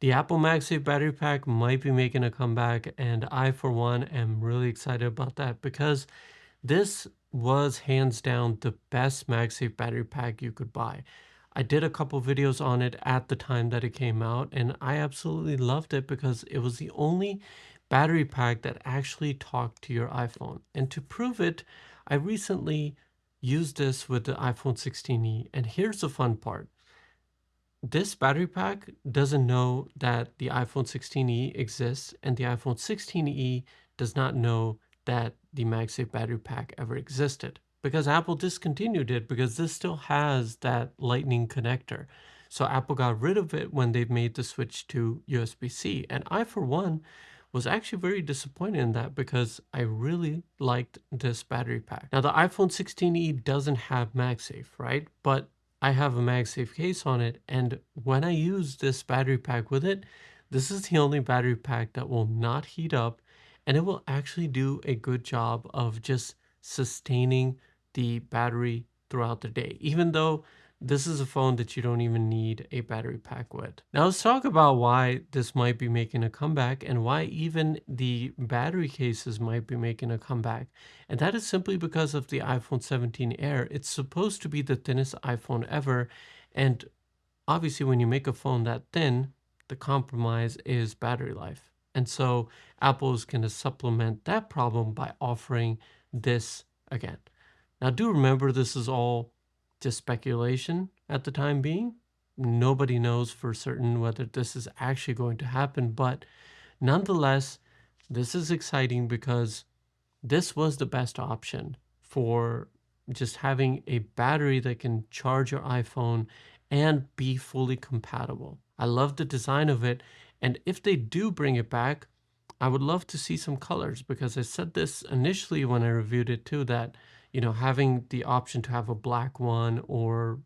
The Apple MagSafe battery pack might be making a comeback, and I, for one, am really excited about that because this was hands down the best MagSafe battery pack you could buy. I did a couple videos on it at the time that it came out, and I absolutely loved it because it was the only battery pack that actually talked to your iPhone. And to prove it, I recently used this with the iPhone 16e, and here's the fun part. This battery pack doesn't know that the iPhone 16e exists, and the iPhone 16e does not know that the MagSafe battery pack ever existed because Apple discontinued it because this still has that lightning connector. So Apple got rid of it when they made the switch to USB-C. And I, for one, was actually very disappointed in that because I really liked this battery pack. Now, the iPhone 16e doesn't have MagSafe, right? But I have a MagSafe case on it, and when I use this battery pack with it, this is the only battery pack that will not heat up, and it will actually do a good job of just sustaining the battery throughout the day, even though this is a phone that you don't even need a battery pack with. Now let's talk about why this might be making a comeback and why even the battery cases might be making a comeback. And that is simply because of the iPhone 17 Air. It's supposed to be the thinnest iPhone ever. And obviously, when you make a phone that thin, the compromise is battery life. And so Apple is going to supplement that problem by offering this again. Now, do remember this is all just speculation at the time being. Nobody knows for certain whether this is actually going to happen, but nonetheless, this is exciting because this was the best option for just having a battery that can charge your iPhone and be fully compatible. I love the design of it, and if they do bring it back, I would love to see some colors because I said this initially when I reviewed it too, that having the option to have a black one or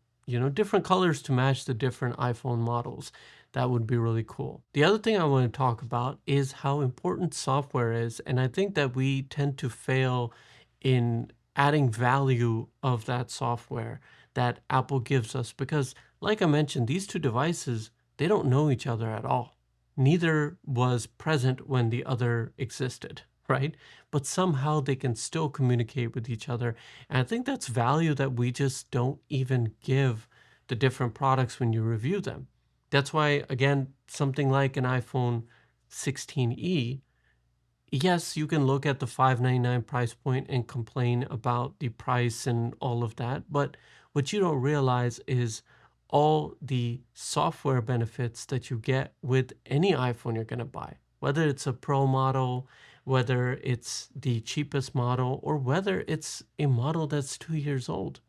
different colors to match the different iPhone models, that would be really cool. The other thing I want to talk about is how important software is, and I think that we tend to fail in adding value of that software that Apple gives us because, like I mentioned, these two devices, they don't know each other at all. Neither was present when the other existed, right? But somehow they can still communicate with each other. And I think that's value that we just don't even give the different products when you review them. That's why, again, something like an iPhone 16e, yes, you can look at the $599 price point and complain about the price and all of that, but what you don't realize is all the software benefits that you get with any iPhone you're going to buy, whether it's a Pro model, whether it's the cheapest model, or whether it's a model that's 2 years old.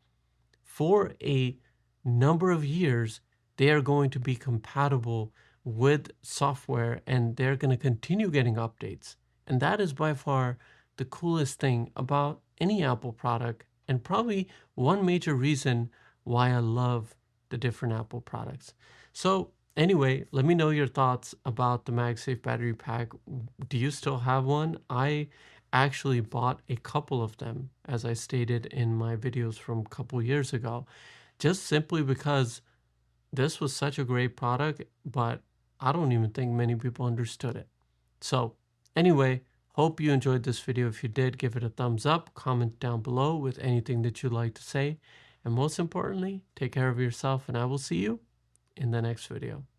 For a number of years, they are going to be compatible with software and they're going to continue getting updates. And that is by far the coolest thing about any Apple product, and probably one major reason why I love the different Apple products. So anyway, let me know your thoughts about the MagSafe battery pack. Do you still have one? I actually bought a couple of them, as I stated in my videos from a couple years ago, just simply because this was such a great product, but I don't even think many people understood it. So anyway, hope you enjoyed this video. If you did, give it a thumbs up, comment down below with anything that you'd like to say. And most importantly, take care of yourself, and I will see you in the next video.